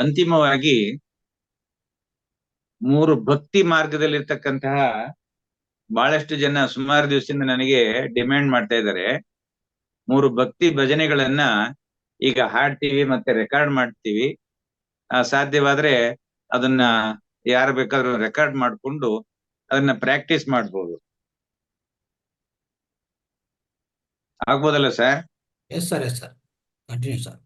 ಅಂತಿಮವಾಗಿ 3 ಭಕ್ತಿ ಮಾರ್ಗದಲ್ಲಿರ್ತಕ್ಕಂತಹ ಬಹಳಷ್ಟು ಜನ ಸುಮಾರು ದಿವಸದಿಂದ ನನಗೆ ಡಿಮ್ಯಾಂಡ್ ಮಾಡ್ತಾ ಇದ್ದಾರೆ. 3 ಭಕ್ತಿ ಭಜನೆಗಳನ್ನ ಈಗ ಹಾಡ್ತೀವಿ ಮತ್ತೆ ರೆಕಾರ್ಡ್ ಮಾಡ್ತೀವಿ. ಸಾಧ್ಯವಾದ್ರೆ ಅದನ್ನ ಯಾರು ಬೇಕಾದ್ರೂ ರೆಕಾರ್ಡ್ ಮಾಡ್ಕೊಂಡು ಅದನ್ನ ಪ್ರಾಕ್ಟೀಸ್ ಮಾಡ್ಬೋದು. ಆಗ್ಬೋದಲ್ಲ sir? Yes sir, yes sir, continue sir.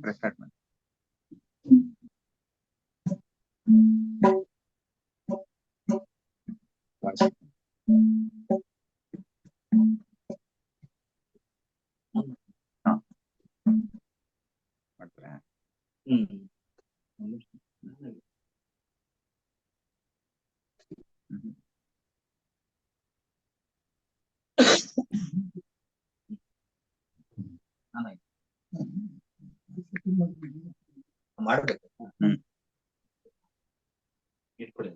Record ಮಾಡಿ. ಮಾಡ್ತೀರಾ? ಮಾಡ್ಬೇಕು. ಇಟ್ಕೊಳ್ಳಿ.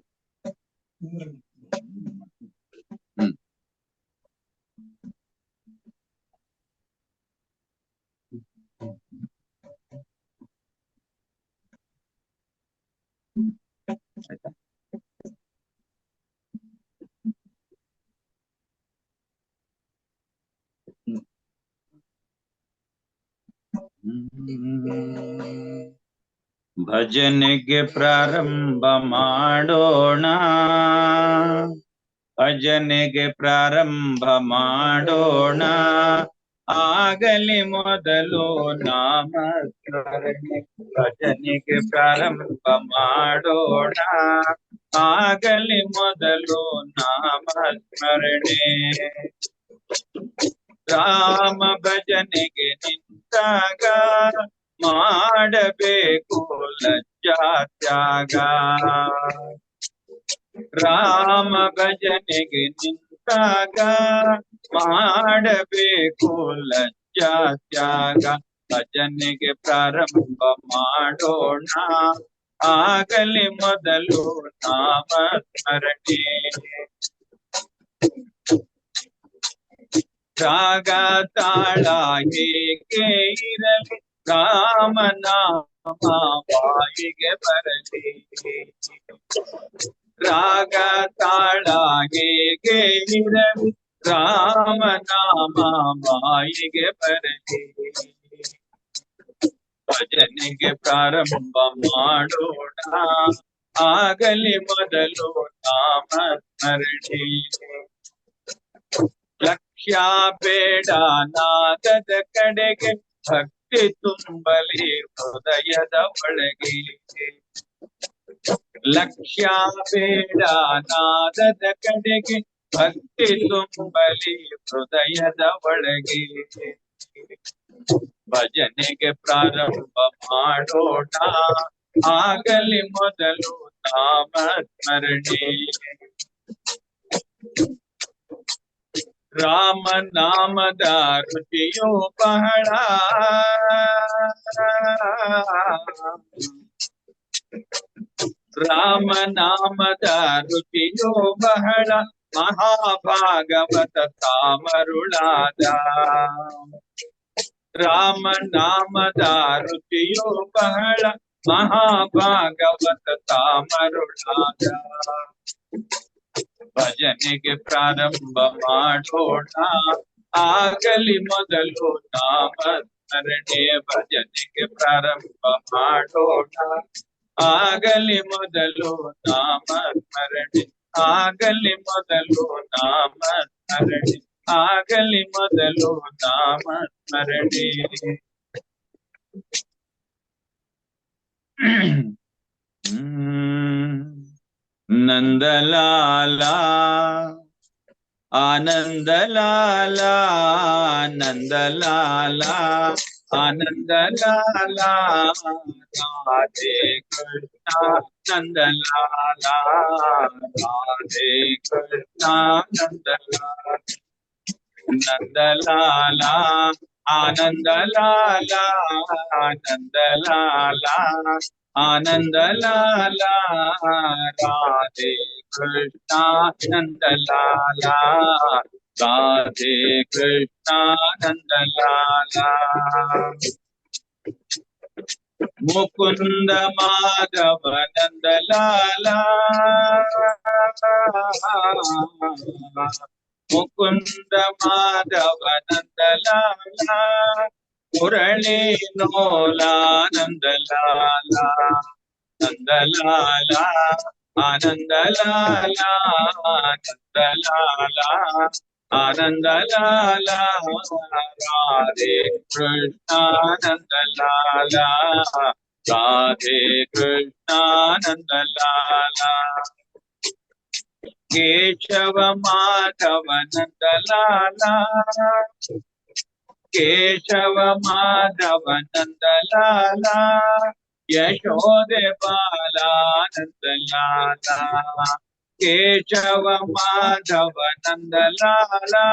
ಆಯ್ತಾ? ಭಜನೆಗೆ ಪ್ರಾರಂಭ ಮಾಡೋಣ, ಭಜನೆಗೆ ಪ್ರಾರಂಭ ಮಾಡೋಣ, ಆಗಲಿ ಮೊದಲು ನಾಮಸ್ಮರಣೆ. ಭಜನೆಗೆ ಪ್ರಾರಂಭ ಮಾಡೋಣ, ಆಗಲಿ ಮೊದಲು ನಾಮಸ್ಮರಣೆ. ರಾಮ ಭಜನೆಗೆ ನಿಂತಾಗ ಮಾಡಬೇಕು ಲಜ್ಜಾ ತ್ಯಾಗ. ರಾಮ ಭಜನೆಗೆ ನಿಂತಾಗ ಮಾಡಬೇಕು ಲಜ್ಜಾ ತ್ಯಾಗ. ಭಜನೆಗೆ ಪ್ರಾರಂಭ ಮಾಡೋಣ, ಆಗಲಿ ಮೊದಲು ನಾಮಸ್ಮರಣೆ. ರಾಗ ತಾಳ ಹೇಗೆ ಇರಲಿ, ರಾಮನಾಮ ಬಾಯಿಗೆ ಬರಲಿ. ರಾಗ ತಾಳ ಹೇಗೆ ಇರಲಿ, ರಾಮನಾಮ ಬಾಯಿಗೆ ಬರಲಿ. ಭಜನೆಗೆ ಪ್ರಾರಂಭ ಮಾಡೋಣ, ಆಗಲಿ ಮೊದಲು ನಾಮಸ್ಮರಣೆ. ಲಕ್ಷ್ಯ ಬೇಡ ನಾದದ ಕಡೆಗೆ, ಭಕ್ತಿ ತುಂಬಲಿ ಹೃದಯದ ಒಳಗೆ. ಲಕ್ಷ್ಯ ಬೇಡ ನಾದದ ಕಡೆಗೆ, ಭಕ್ತಿ ತುಂಬಲಿ ಹೃದಯದ ಒಳಗೆ. ಭಜನೆಗೆ ಪ್ರಾರಂಭ ಮಾಡೋಣ, ಆಗಲಿ ಮೊದಲು ನಾಮಸ್ಮರಣೆ. ರಾಮನಾಮದ ರುಚಿಯು ಬಹಳ, ರಾಮನಾಮದ ರುಚಿಯು ಬಹಳ, ಮಹಾಭಾಗವತ ತಾಮರುಳಾದ. ರಾಮನಾಮದ ರುಚಿಯು ಬಹಳ, ಮಹಾಭಾಗವತ ತಾಮರುಳಾದ. ಭಜನೆಗೆ ಪ್ರಾರಂಭ ಮಾಡೋಣ, ಆಗಲಿ ಮೊದಲು ನಾಮಸ್ಮರಣೆ. ಭಜನೆಗೆ ಪ್ರಾರಂಭ ಮಾಡೋಣ, ಆಗಲಿ ಮೊದಲು ನಾಮಸ್ಮರಣೆ. ಆಗಲಿ ಮೊದಲು ನಾಮಸ್ಮರಣೆ, ಆಗಲಿ ಮೊದಲು ನಾಮಸ್ಮರಣೆ. ನಂದಲಾಲ ಆನಂದಲಾಲ, ನಂದಲಾಲ ಆನಂದಲಾಲ, ರಾಧೆ ಕೃಷ್ಣ ನಂದಲಾಲ, ರಾಧೆ ಕೃಷ್ಣ ನಂದಲಾಲ. नंदलाला आनंदलाला नंदलाला आनंदलाला राधे कृष्णा नंदलाला राधे कृष्णा नंदलाला मुकुंद माधव नंदलाला मुकुंद माधव नंदलाला मुरली नोला नंदलाला नंदलाला आनंदलाला नंदलाला आनंदलाला राधे कृष्णा नंदलाला राधे कृष्णा नंदलाला केशव माधव नंदलाला केशव माधव नंदलाला यशोदे बाला नंदलाला केशव माधव नंदलाला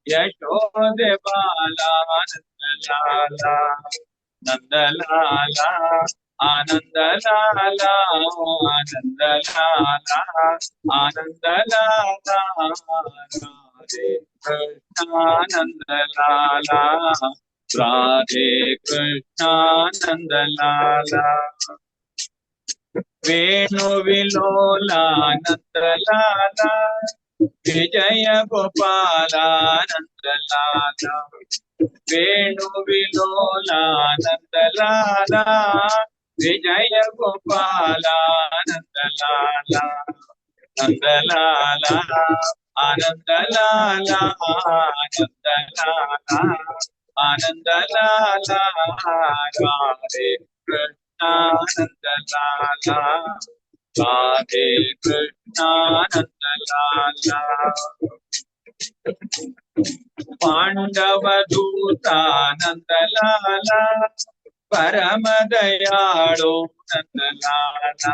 यशोदे बाला नंदलाला नंदलाला आनंदलाला आनंदलाला आनंदलाला राधे कृष्णा नंदलाला राधे कृष्णा नंदलाला वेणु विलोला नंदलाला विजय गोपाला नंदलाला वेणु विलोला नंदलाला विजय गोपाला नंदलाला नंदलाला आनंदलाला आनंदलाला आनंदलाला राधे कृष्णा नंदलाला राधे कृष्णा नंदलाला पांडव दूता नंदलाला परम दयाळु नंदलाला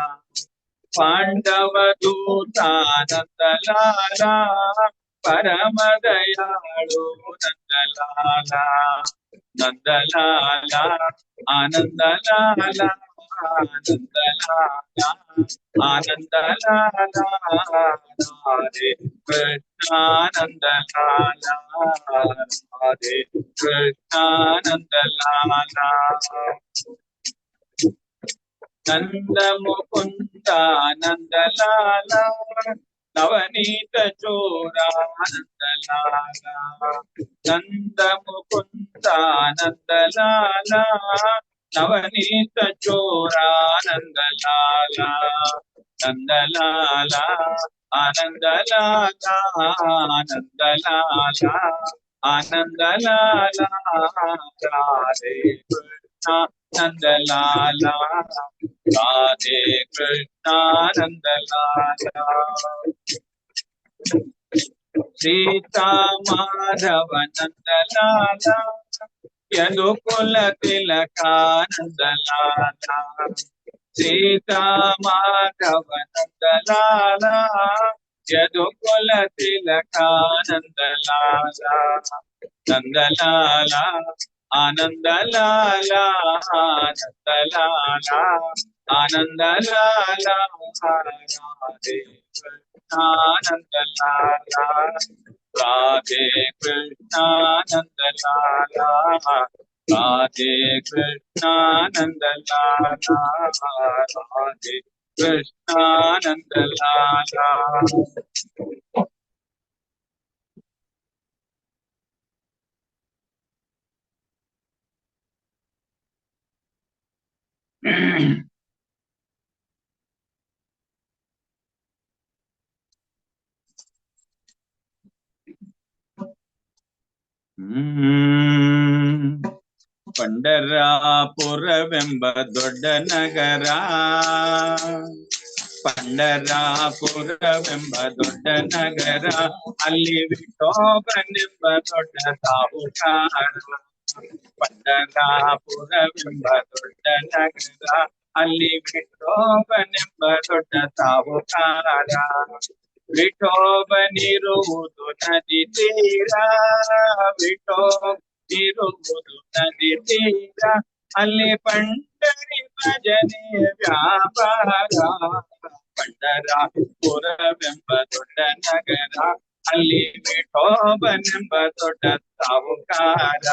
पांडव दूता नंदलाला परम दयाळु नंदलाला नंदलाला आनंदलाला आनंदलाला आनंदलाला राधे कृष्णा नंदलाला राधे कृष्णा नंदलाला नंद मुकुंद नंदलाला नवनीत चोरा नंदलाला नंद मुकुंद नंदलाला नवनीत चोरा नंदलाला नंदलाला आनंदलाला आनंदलाला आनंदलाला राधे कृष्णा नंदलाला राधे कृष्णा नंदलाला सीता माधव नंदलाला यदुकुल तिलका नंदलाला सीता माधव नंदलाला यदुकुल तिलका नंदलाला नंदलाला आनंदलाला आनंदलाला आनंदलाला राधे कृष्णा नंदलाला राधे कृष्णा नंदलाला राधे कृष्णा नंदलाला राधे कृष्णा नंदलाला ಪಂಡರಾಪುರವೆಂಬ ದೊಡ್ಡ ನಗರ ಪಂಡರಾಪುರವೆಂಬ ದೊಡ್ಡ ನಗರ ಅಲ್ಲಿ ವಿಠೋಬನೆಂಬ ದೊಡ್ಡ ಸಾಹುಕಾರ ಪಂಡರಾಪುರವೆಂಬ ದೊಡ್ಡ ನಗರ ಅಲ್ಲಿ ವಿಠೋಬನೆಂಬ ದೊಡ್ಡ ಸಾಹುಕಾರ ವಿಠೋಬನಿರುವುದು ನದಿ ತೀರ, ವಿಠೋಬನಿರುವುದು ನದಿ ತೀರ, ಅಲ್ಲಿ ಪಂಡರಿ ಭಜನೆ ವ್ಯಾಪಾರ. ಪಂಡರಾಪುರವೆಂಬ ದೊಡ್ಡ ನಗರ, ಅಲ್ಲಿ ವಿಠೋಬನೆಂಬ ದೊಡ್ಡ ಸಾಹುಕಾರ.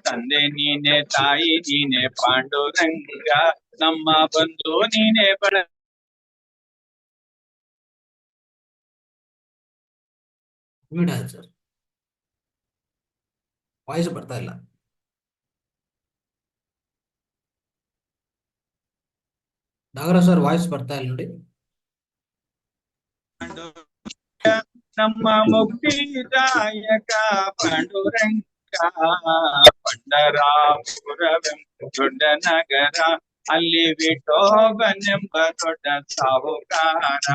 ತಂದೆ ನೀನೆ, ತಾಯಿ ನೀನೆ ಪಾಂಡುರಂಗ, ನಮ್ಮ ಬಂಧು ನೀನೆ ಬಳ. ಸರ್ ವಾಯ್ಸ್ ಬರ್ತಾ ಇಲ್ಲ. ನಾಗರಾಜ್ ಸರ್ ವಾಯ್ಸ್ ಬರ್ತಾ ಇಲ್ಲ ನೋಡಿ. ನಮ್ಮ ಮುಕ್ತಿದಾಯಕ ಪಾಂಡುರಂಗ, ಪಂಡರಾಪುರವೆಂಬ ದೊಡ್ಡ ನಗರ, ಅಲ್ಲಿ ವಿಠೋಬನೆಂಬ ದೊಡ್ಡ ಸಾಹುಕಾರ.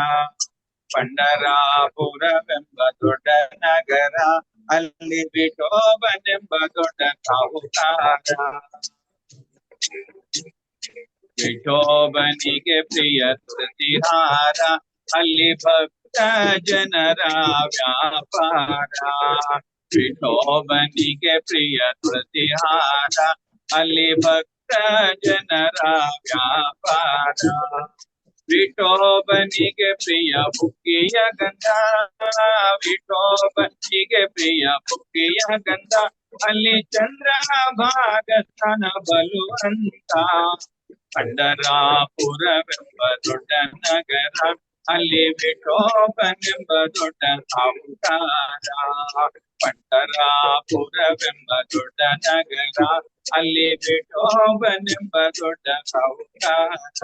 ಪಂಡರಾಪುರವೆಂಬ ದೊಡ್ಡ ನಗರ, ಅಲ್ಲಿ ವಿಠೋಬನೆಂಬ ದೊಡ್ಡ ಸಾಹುಕಾರ. ವಿಠೋಬನಿಗೆ ಪ್ರಿಯ ತುಳಸಿಹಾರ, ಅಲ್ಲಿ ಭಕ್ತ ಜನರ ವ್ಯಾಪಾರ. ವಿಠೋಬನಿಗೆ ಪ್ರಿಯ ತುಳಸಿಹಾರ, ಅಲ್ಲಿ ಭಕ್ತ ಜನರ ವ್ಯಾಪಾರ. ವಿಠೋಬನಿಗೆ ಪ್ರಿಯ ಬುಕ್ಕಿಯ ಗಂಧ, ವಿಠೋಬನಿಗೆ ಪ್ರಿಯ ಬುಕ್ಕಿಯ ಗಂಧ, ಅಲ್ಲಿ ಚಂದ್ರ ಭಾಗಸ್ಥಾನ ಬಲುವಂತ. ಪಂಡರಾಪುರವೆಂಬ ದೊಡ್ಡ ನಗರ, ಅಲ್ಲಿ ವಿಠೋಬನೆಂಬ ದೊಡ್ಡ ಸಾಹುಕಾರ. ಪಂಡರಾಪುರವೆಂಬ ದೊಡ್ಡ ನಗರ, ಅಲ್ಲಿ ವಿಠೋಬನೆಂಬ ದೊಡ್ಡ ಸಾಹುಕಾರ.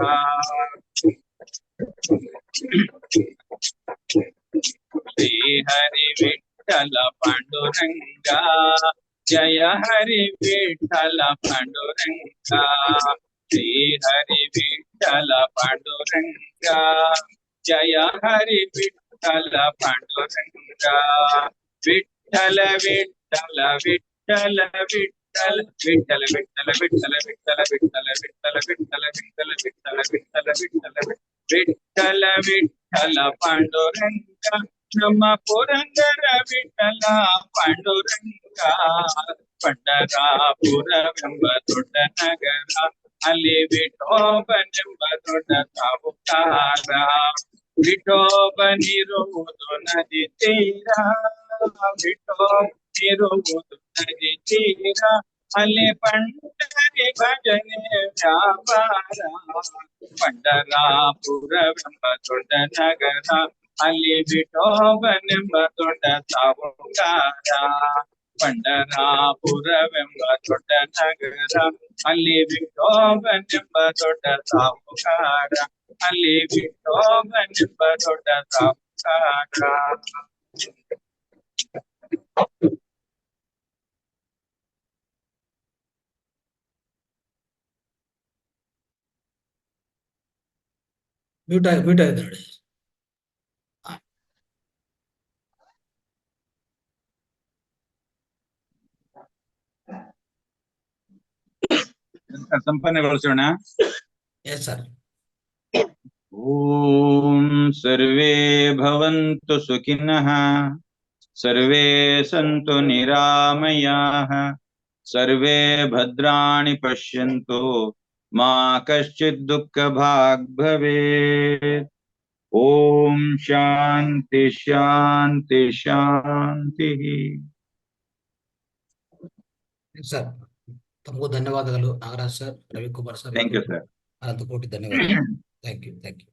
ಶ್ರೀ ಹರಿ ವಿಠಲ ಪಾಂಡುರಂಗ, ಜಯ ಹರಿ ವಿಠಲ ಪಾಂಡುರಂಗ. ಶ್ರೀ ಹರಿ ವಿಠಲ ಪಾಂಡುರಂಗ, ಜಯ ಹರಿ ವಿಠಲ ಪಾಂಡುರಂಗ. ವಿಠಲ ವಿಠಲ ವಿಠಲ ವಿಠಲ ವಿಠಲ ವಿಠಲ ವಿಠಲ ವಿಠಲ ವಿಠಲ ವಿಠಲ ವಿಠಲ ವಿಠಲ ವಿಠಲ ವಿಠಲ ವಿಠಲ ವಿಠಲ ವಿಠಲ ಪಾಂಡುರಂಗ, ನಮ್ಮ ಪುರಂದರ ವಿಠಲ ಪಾಂಡುರಂಗ. ಪಂಡರಾಪುರವೆಂಬ ದೊಡ್ಡ ನಗರ, ಅಲ್ಲಿ ವಿಠೋಬನೆಂಬ ದೊಡ್ಡ ಸಾಹುಕಾರ. ವಿಠೋಬನಿರುವುದು ನದಿ ತೀರ, ವಿಠೋಬನಿರುವುದು ನದಿ ತೀರ, ಅಲ್ಲಿ ಪಂಡರಿ ಭಜನೆ ವ್ಯಾಪಾರ. ಪಂಡರಾಪುರವೆಂಬ ದೊಡ್ಡ ನಗರ, ಅಲ್ಲಿ ವಿಠೋಬನೆಂಬ ದೊಡ್ಡ ಸಾಹುಕಾರ. ಪಂಡರಾಪುರವೆಂಬ ದೊಡ್ಡ ನಗರ, ಅಲ್ಲಿ ವಿಠೋಬನೆಂಬ ದೊಡ್ಡ ಸಾಹುಕಾರ. ಅಲ್ಲಿ ವಿಠೋಬನೆಂಬ ದೊಡ್ಡ ಸಾಹುಕಾರ. ಮ್ಯೂಟ್ ಆಗಿದೆ ನೋಡಿ. ಸಂಪನ್ನಗೊಳಿಸೋಣ. Yes sir. ಓಂ ಸರ್ವೇ ಭವಂತು ಸುಖಿನಃ, ಸರ್ವೇ ಸಂತು ನಿರಾಮಯಾಃ, ಸರ್ವೇ ಭದ್ರಾಣಿ ಪಶ್ಯಂತು, ಮಾ ಕಶ್ಚಿತ್ ದುಃಖ ಭಾಗ್ ಭವೇತ್. ಓಂ ಶಾಂತಿ ಶಾಂತಿ ಶಾಂತಿ. ಸರ್ ತಮಗೂ ಧನ್ಯವಾದಗಳು Nagaraj sir, Ravikumar sir. Thank you sir. ಅನಂತ ಕೋಟಿ ಧನ್ಯವಾದಗಳು. Thank you.